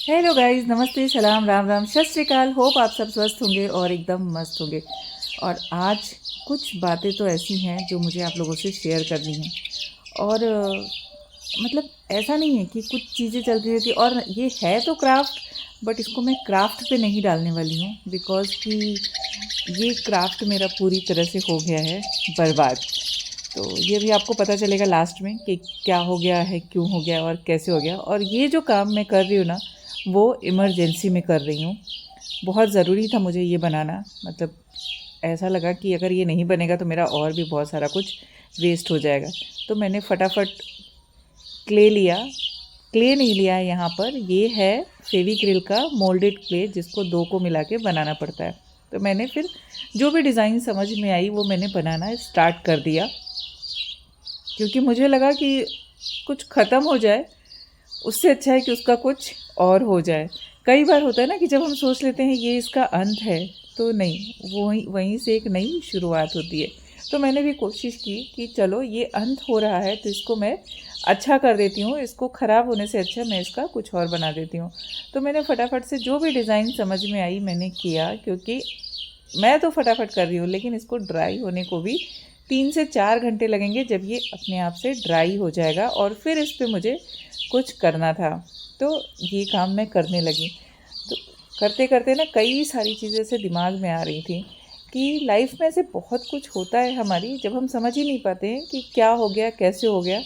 Hello guys, नमस्ते, सलाम, राम राम, सत श्रीकाल। होप आप सब स्वस्थ होंगे और एकदम मस्त होंगे। और आज कुछ बातें तो ऐसी हैं जो मुझे आप लोगों से शेयर करनी है। और मतलब ऐसा नहीं है कि कुछ चीज़ें चलती रहती, और ये है तो क्राफ्ट, बट इसको मैं क्राफ्ट पे नहीं डालने वाली हूँ, बिकॉज़ कि ये क्राफ्ट मेरा पूरी तरह से हो गया है बर्बाद। तो ये भी आपको पता चलेगा लास्ट में कि क्या हो गया है, क्यों हो गया और कैसे हो गया। और ये जो काम मैं कर रही हूँ ना, वो इमरजेंसी में कर रही हूँ। बहुत ज़रूरी था मुझे ये बनाना। मतलब ऐसा लगा कि अगर ये नहीं बनेगा तो मेरा और भी बहुत सारा कुछ वेस्ट हो जाएगा। तो मैंने फटाफट क्ले लिया। क्ले नहीं लिया है यहाँ पर, ये है फेविक्रिल का मोल्डेड क्ले, जिसको दो को मिला के बनाना पड़ता है। तो मैंने फिर जो भी डिज़ाइन समझ में आई वो मैंने बनाना स्टार्ट कर दिया, क्योंकि मुझे लगा कि कुछ ख़त्म हो जाए उससे अच्छा है कि उसका कुछ और हो जाए। कई बार होता है ना कि जब हम सोच लेते हैं ये इसका अंत है, तो नहीं, वो वहीं वहीं से एक नई शुरुआत होती है। तो मैंने भी कोशिश की कि चलो ये अंत हो रहा है तो इसको मैं अच्छा कर देती हूँ, इसको ख़राब होने से अच्छा मैं इसका कुछ और बना देती हूँ। तो मैंने फटाफट से जो भी डिज़ाइन समझ में आई मैंने किया, क्योंकि मैं तो फटाफट कर रही हूँ लेकिन इसको ड्राई होने को भी 3 से 4 घंटे लगेंगे, जब ये अपने आप से ड्राई हो जाएगा और फिर इस पर मुझे कुछ करना था। तो ये काम मैं करने लगी। तो करते करते ना कई सारी चीज़ें ऐसे दिमाग में आ रही थी कि लाइफ में ऐसे बहुत कुछ होता है हमारी, जब हम समझ ही नहीं पाते हैं कि क्या हो गया, कैसे हो गया।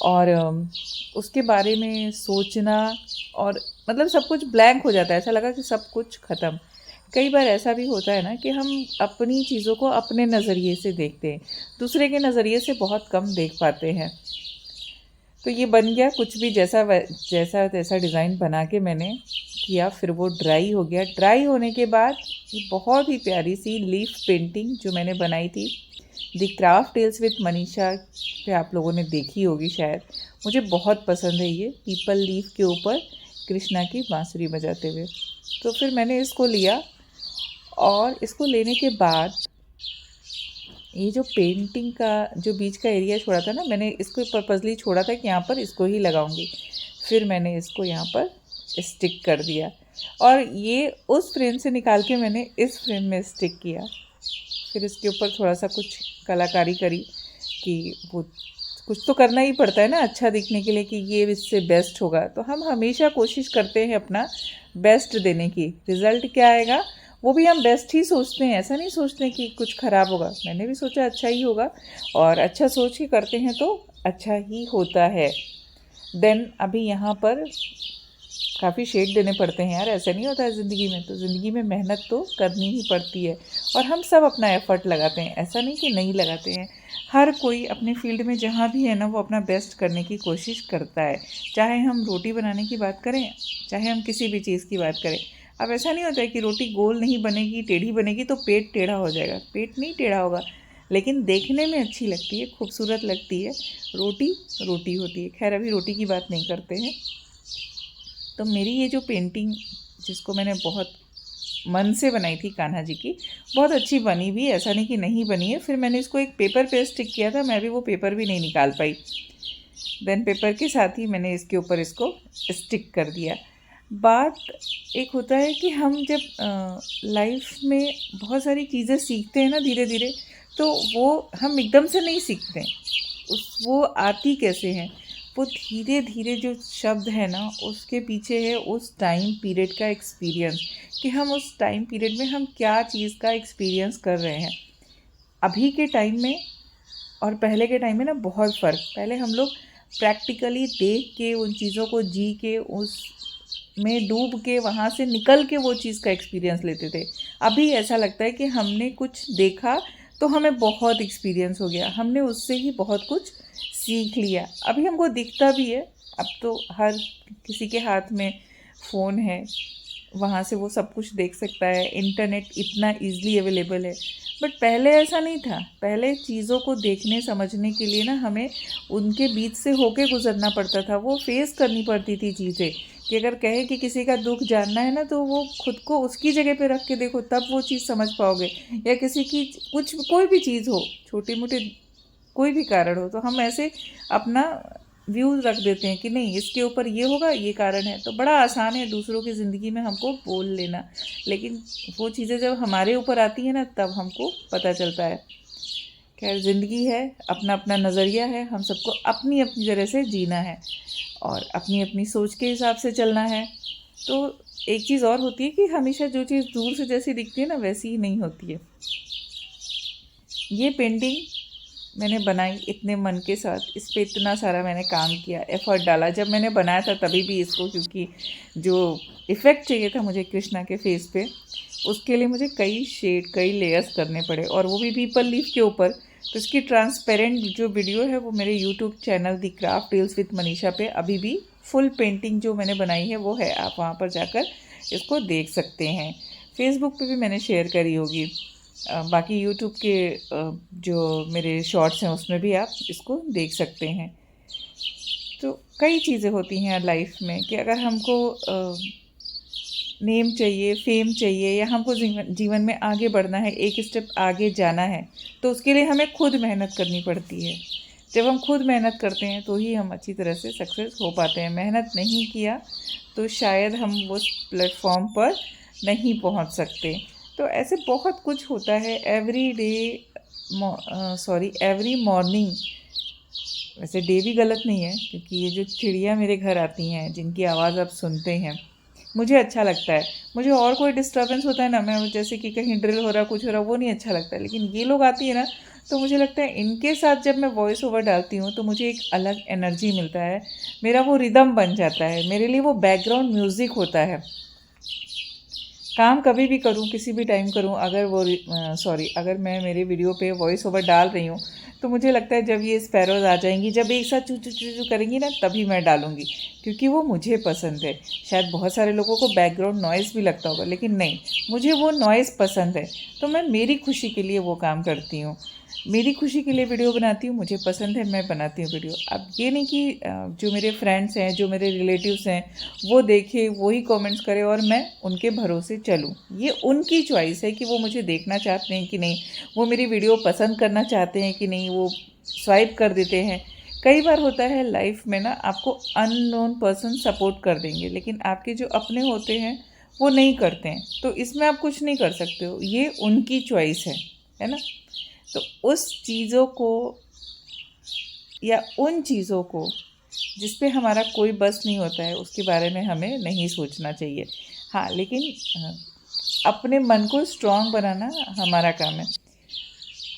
और उसके बारे में सोचना, और मतलब सब कुछ ब्लैंक हो जाता है, ऐसा लगा कि सब कुछ ख़त्म। कई बार ऐसा भी होता है ना कि हम अपनी चीज़ों को अपने नज़रिए से देखते हैं, दूसरे के नज़रिए से बहुत कम देख पाते हैं। तो ये बन गया कुछ भी, जैसा तैसा डिज़ाइन बना के मैंने किया। फिर वो ड्राई हो गया। ड्राई होने के बाद ये बहुत ही प्यारी सी लीफ पेंटिंग जो मैंने बनाई थी, the craft tales with Manisha पे आप लोगों ने देखी होगी शायद। मुझे बहुत पसंद है ये पीपल लीफ के ऊपर कृष्णा की बांसुरी बजाते हुए। तो फिर मैंने इसको लिया, और इसको लेने के बाद ये जो पेंटिंग का जो बीच का एरिया छोड़ा था ना, मैंने इसको पर्पसली छोड़ा था कि यहाँ पर इसको ही लगाऊंगी। फिर मैंने इसको यहाँ पर स्टिक कर दिया, और ये उस फ्रेम से निकाल के मैंने इस फ्रेम में स्टिक किया। फिर इसके ऊपर थोड़ा सा कुछ कलाकारी करी कि वो कुछ तो करना ही पड़ता है ना अच्छा दिखने के लिए, कि ये इससे बेस्ट होगा। तो हम हमेशा कोशिश करते हैं अपना बेस्ट देने की। रिज़ल्ट क्या आएगा वो भी हम बेस्ट ही सोचते हैं, ऐसा नहीं सोचते हैं कि कुछ ख़राब होगा। मैंने भी सोचा अच्छा ही होगा, और अच्छा सोच के करते हैं तो अच्छा ही होता है। देन अभी यहाँ पर काफ़ी शेड देने पड़ते हैं यार, ऐसा नहीं होता है ज़िंदगी में। तो ज़िंदगी में मेहनत तो करनी ही पड़ती है, और हम सब अपना एफ़र्ट लगाते हैं, ऐसा नहीं कि नहीं लगाते हैं। हर कोई अपने फील्ड में जहाँ भी है ना, वो अपना बेस्ट करने की कोशिश करता है। चाहे हम रोटी बनाने की बात करें, चाहे हम किसी भी चीज़ की बात करें। अब ऐसा नहीं होता है कि रोटी गोल नहीं बनेगी, टेढ़ी बनेगी तो पेट टेढ़ा हो जाएगा। पेट नहीं टेढ़ा होगा, लेकिन देखने में अच्छी लगती है, खूबसूरत लगती है। रोटी रोटी होती है। खैर अभी रोटी की बात नहीं करते हैं। तो मेरी ये जो पेंटिंग, जिसको मैंने बहुत मन से बनाई थी कान्हा जी की, बहुत अच्छी बनी भी, ऐसा नहीं कि नहीं बनी है। फिर मैंने इसको एक पेपर पे स्टिक किया था, मैं भी वो पेपर भी नहीं निकाल पाई। देन पेपर के साथ ही मैंने इसके ऊपर इसको स्टिक कर दिया। बात एक होता है कि हम जब लाइफ में बहुत सारी चीज़ें सीखते हैं ना धीरे धीरे, तो वो हम एकदम से नहीं सीखते हैं। वो आती कैसे हैं, वो धीरे धीरे जो शब्द है ना उसके पीछे है उस टाइम पीरियड का एक्सपीरियंस, कि हम उस टाइम पीरियड में हम क्या चीज़ का एक्सपीरियंस कर रहे हैं। अभी के टाइम में और पहले के टाइम में ना बहुत फ़र्क। पहले हम लोग प्रैक्टिकली देख के उन चीज़ों को जी के उस में डूब के वहाँ से निकल के वो चीज़ का एक्सपीरियंस लेते थे। अभी ऐसा लगता है कि हमने कुछ देखा तो हमें बहुत एक्सपीरियंस हो गया, हमने उससे ही बहुत कुछ सीख लिया। अभी हमको दिखता भी है, अब तो हर किसी के हाथ में फ़ोन है, वहाँ से वो सब कुछ देख सकता है। इंटरनेट इतना ईज़िली अवेलेबल है। बट पहले ऐसा नहीं था। पहले चीज़ों को देखने समझने के लिए ना हमें उनके बीच से होके गुजरना पड़ता था, वो फेस करनी पड़ती थी चीज़ें। कि अगर कहे कि किसी का दुख जानना है ना, तो वो खुद को उसकी जगह पे रख के देखो, तब वो चीज़ समझ पाओगे। या किसी की कोई भी चीज़ हो, छोटी मोटी कोई भी कारण हो, तो हम ऐसे अपना व्यूज़ रख देते हैं कि नहीं इसके ऊपर ये होगा, ये कारण है। तो बड़ा आसान है दूसरों की ज़िंदगी में हमको बोल लेना, लेकिन वो चीज़ें जब हमारे ऊपर आती हैं ना तब हमको पता चलता है। खैर ज़िंदगी है, अपना अपना नज़रिया है, हम सबको अपनी अपनी तरह से जीना है और अपनी अपनी सोच के हिसाब से चलना है। तो एक चीज़ और होती है कि हमेशा जो चीज़ दूर से जैसी दिखती है ना वैसी ही नहीं होती है। ये पेंटिंग मैंने बनाई इतने मन के साथ, इस पे इतना सारा मैंने काम किया, एफ़र्ट डाला। जब मैंने बनाया था तभी भी इसको, क्योंकि जो इफ़ेक्ट चाहिए था मुझे कृष्णा के फेस पे, उसके लिए मुझे कई शेड, कई लेयर्स करने पड़े, और वो भी पीपल लीफ के ऊपर। तो इसकी ट्रांसपेरेंट जो वीडियो है वो मेरे YouTube channel the craft tales with Manisha पे अभी भी फुल पेंटिंग जो मैंने बनाई है वो है, आप वहाँ पर जाकर इसको देख सकते हैं। फेसबुक पे भी मैंने शेयर करी होगी। बाकी यूट्यूब के जो मेरे शॉर्ट्स हैं उसमें भी आप इसको देख सकते हैं। तो कई चीज़ें होती हैं लाइफ में कि अगर हमको नेम चाहिए, फेम चाहिए, या हमको जीवन में आगे बढ़ना है, एक स्टेप आगे जाना है, तो उसके लिए हमें खुद मेहनत करनी पड़ती है। जब हम खुद मेहनत करते हैं तो ही हम अच्छी तरह से सक्सेस हो पाते हैं। मेहनत नहीं किया तो शायद हम उस प्लेटफॉर्म पर नहीं पहुंच सकते। तो ऐसे बहुत कुछ होता है एवरी डे, एवरी मॉर्निंग। वैसे डे भी गलत नहीं है, क्योंकि ये जो चिड़िया मेरे घर आती हैं जिनकी आवाज़ आप सुनते हैं, मुझे अच्छा लगता है। मुझे और कोई डिस्टर्बेंस होता है ना, मैं जैसे कि कहीं ड्रिल हो रहा, कुछ हो रहा, वो नहीं अच्छा लगता है। लेकिन ये लोग आती है ना, तो मुझे लगता है इनके साथ जब मैं वॉइस ओवर डालती हूँ तो मुझे एक अलग एनर्जी मिलता है, मेरा वो रिदम बन जाता है, मेरे लिए वो बैकग्राउंड म्यूज़िक होता है। काम कभी भी करूँ, किसी भी टाइम करूँ, अगर वो अगर मैं मेरे वीडियो पे वॉइस ओवर डाल रही हूँ तो मुझे लगता है जब ये स्पैरोज़ आ जाएंगी, जब एक साथ चू चू चू चू करेंगी ना, तभी मैं डालूँगी, क्योंकि वो मुझे पसंद है। शायद बहुत सारे लोगों को बैकग्राउंड नॉइज़ भी लगता होगा, लेकिन नहीं, मुझे वो नॉइज़ पसंद है। तो मैं मेरी खुशी के लिए वो काम करती हूँ, मेरी खुशी के लिए वीडियो बनाती हूँ, मुझे पसंद है, मैं बनाती हूँ वीडियो। अब ये नहीं कि जो मेरे फ्रेंड्स हैं, जो मेरे रिलेटिव्स हैं, वो देखें, वही कमेंट्स करें और मैं उनके भरोसे चलूँ। ये उनकी चॉइस है कि वो मुझे देखना चाहते हैं कि नहीं, वो मेरी वीडियो पसंद करना चाहते हैं कि नहीं, वो स्वाइप कर देते हैं। कई बार होता है लाइफ में ना, आपको अननोन पर्सन सपोर्ट कर देंगे, लेकिन आपके जो अपने होते हैं वो नहीं करते हैं। तो इसमें आप कुछ नहीं कर सकते हो, ये उनकी चॉइस है ना। तो उस चीज़ों को, या उन चीज़ों को जिस पे हमारा कोई बस नहीं होता है, उसके बारे में हमें नहीं सोचना चाहिए। हाँ, लेकिन अपने मन को स्ट्रॉन्ग बनाना हमारा काम है।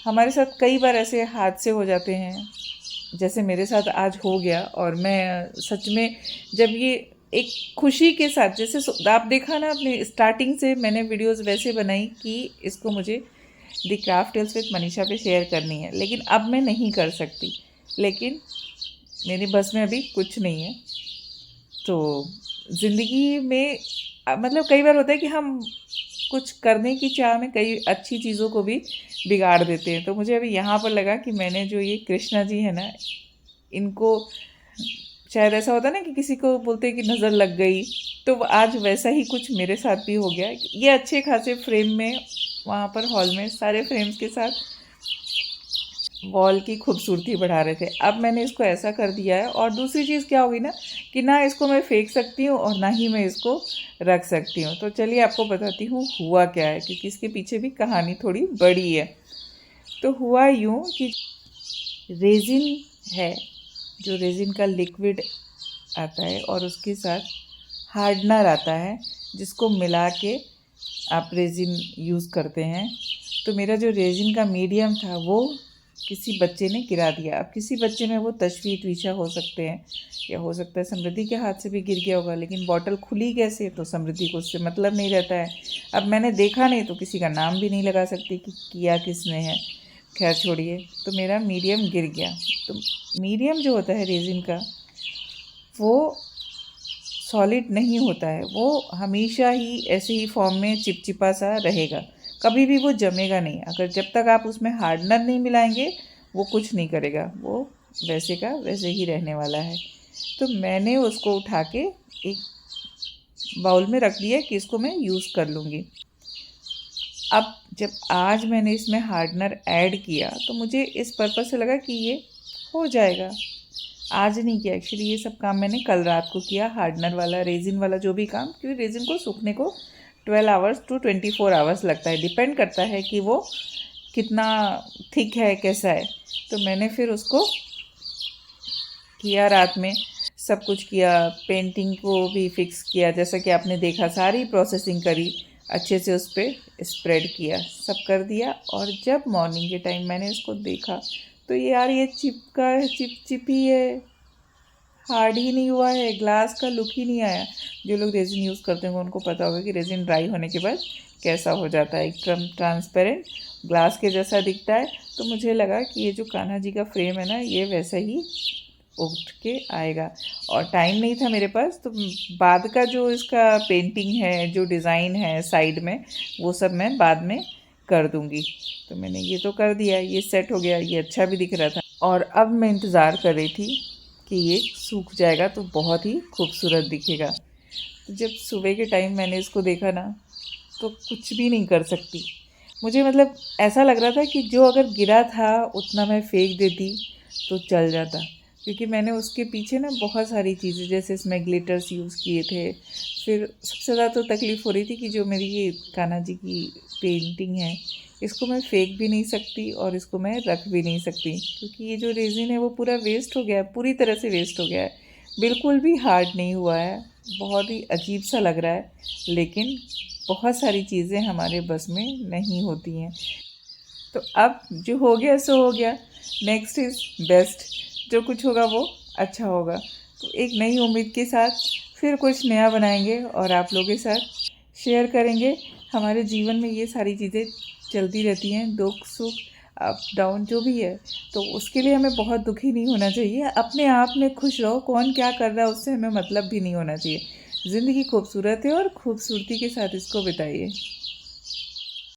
हमारे साथ कई बार ऐसे हादसे हो जाते हैं, जैसे मेरे साथ आज हो गया, और मैं सच में जब ये एक खुशी के साथ, जैसे आप देखा ना, अपने स्टार्टिंग से मैंने वीडियोस वैसे बनाई कि इसको मुझे दी क्राफ्ट टेल्स विद मनीषा पे शेयर करनी है, लेकिन अब मैं नहीं कर सकती। लेकिन मेरी बस में अभी कुछ नहीं है। तो ज़िंदगी में मतलब कई बार होता है कि हम कुछ करने की चाह में कई अच्छी चीज़ों को भी बिगाड़ देते हैं। तो मुझे अभी यहाँ पर लगा कि मैंने जो ये कृष्णा जी है ना, इनको शायद ऐसा होता है ना कि किसी को बोलते हैं कि नज़र लग गई, तो आज वैसा ही कुछ मेरे साथ भी हो गया। ये अच्छे खासे फ्रेम में, वहाँ पर हॉल में सारे फ्रेम्स के साथ वॉल की खूबसूरती बढ़ा रहे थे। अब मैंने इसको ऐसा कर दिया है, और दूसरी चीज़ क्या होगी ना, कि ना इसको मैं फेंक सकती हूँ और ना ही मैं इसको रख सकती हूँ। तो चलिए आपको बताती हूँ हुआ क्या है, क्योंकि इसके पीछे भी कहानी थोड़ी बड़ी है। तो हुआ यूँ कि रेजिन है, जो रेजिन का लिक्विड आता है, और उसके साथ हार्डनर आता है, जिसको मिला के आप रेजिन यूज़ करते हैं। तो मेरा जो रेजिन का मीडियम था वो किसी बच्चे ने गिरा दिया। अब किसी बच्चे में वो तशवी त्विषा हो सकते हैं, या हो सकता है समृद्धि के हाथ से भी गिर गया होगा, लेकिन बॉटल खुली कैसे, तो समृद्धि को उससे मतलब नहीं रहता है। अब मैंने देखा नहीं तो किसी का नाम भी नहीं लगा सकती कि किया किसने है। खैर छोड़िए, तो मेरा मीडियम गिर गया। तो मीडियम जो होता है रेजिन का, वो सॉलिड नहीं होता है, वो हमेशा ही ऐसे ही फॉर्म में चिपचिपा सा रहेगा, कभी भी वो जमेगा नहीं। अगर जब तक आप उसमें हार्डनर नहीं मिलाएंगे, वो कुछ नहीं करेगा, वो वैसे का वैसे ही रहने वाला है। तो मैंने उसको उठा के एक बाउल में रख दिया कि इसको मैं यूज़ कर लूँगी। अब जब आज मैंने इसमें हार्डनर ऐड किया तो मुझे इस पर्पज़ से लगा कि ये हो जाएगा। आज नहीं किया एक्चुअली, ये सब काम मैंने कल रात को किया, हार्डनर वाला रेजिन वाला जो भी काम, क्योंकि रेजिन को सूखने को 12 आवर्स टू 24 आवर्स लगता है, डिपेंड करता है कि वो कितना थिक है कैसा है। तो मैंने फिर उसको किया रात में, सब कुछ किया, पेंटिंग को भी फिक्स किया, जैसा कि आपने देखा सारी प्रोसेसिंग करी, अच्छे से उस पर स्प्रेड किया, सब कर दिया। और जब मॉर्निंग के टाइम मैंने इसको देखा तो यार ये चिपका है, चिप ही है, हार्ड ही नहीं हुआ है, ग्लास का लुक ही नहीं आया। जो लोग रेजिन यूज़ करते होंगे उनको पता होगा कि रेजिन ड्राई होने के बाद कैसा हो जाता है, एकदम ट्रांसपेरेंट ग्लास के जैसा दिखता है। तो मुझे लगा कि ये जो कान्हा जी का फ्रेम है ना, ये वैसा ही उठ के आएगा। और टाइम नहीं था मेरे पास, तो बाद का जो इसका पेंटिंग है, जो डिज़ाइन है साइड में, वो सब मैं बाद में कर दूंगी। तो मैंने ये तो कर दिया, ये सेट हो गया, ये अच्छा भी दिख रहा था। और अब मैं इंतज़ार कर रही थी कि ये सूख जाएगा तो बहुत ही खूबसूरत दिखेगा। तो जब सुबह के टाइम मैंने इसको देखा ना, तो कुछ भी नहीं कर सकती। मुझे मतलब ऐसा लग रहा था कि जो अगर गिरा था उतना मैं फेंक देती तो चल जाता, क्योंकि मैंने उसके पीछे ना बहुत सारी चीज़ें, जैसे इसमें ग्लिटर्स यूज़ किए थे। फिर सबसे ज़्यादा तो तकलीफ़ हो रही थी कि जो मेरी ये कान्हा जी की पेंटिंग है, इसको मैं फेंक भी नहीं सकती और इसको मैं रख भी नहीं सकती, क्योंकि ये जो रेजिन है वो पूरा वेस्ट हो गया है, पूरी तरह से वेस्ट हो गया है, बिल्कुल भी हार्ड नहीं हुआ है। बहुत ही अजीब सा लग रहा है, लेकिन बहुत सारी चीज़ें हमारे बस में नहीं होती हैं। तो अब जो हो गया सो हो गया, नेक्स्ट इज़ बेस्ट, जो कुछ होगा वो अच्छा होगा। तो एक नई उम्मीद के साथ फिर कुछ नया बनाएंगे और आप लोगों के साथ शेयर करेंगे। हमारे जीवन में ये सारी चीज़ें चलती रहती हैं, दुख सुख अप डाउन जो भी है, तो उसके लिए हमें बहुत दुखी नहीं होना चाहिए। अपने आप में खुश रहो, कौन क्या कर रहा है उससे हमें मतलब भी नहीं होना चाहिए। ज़िंदगी खूबसूरत है और खूबसूरती के साथ इसको बिताइए।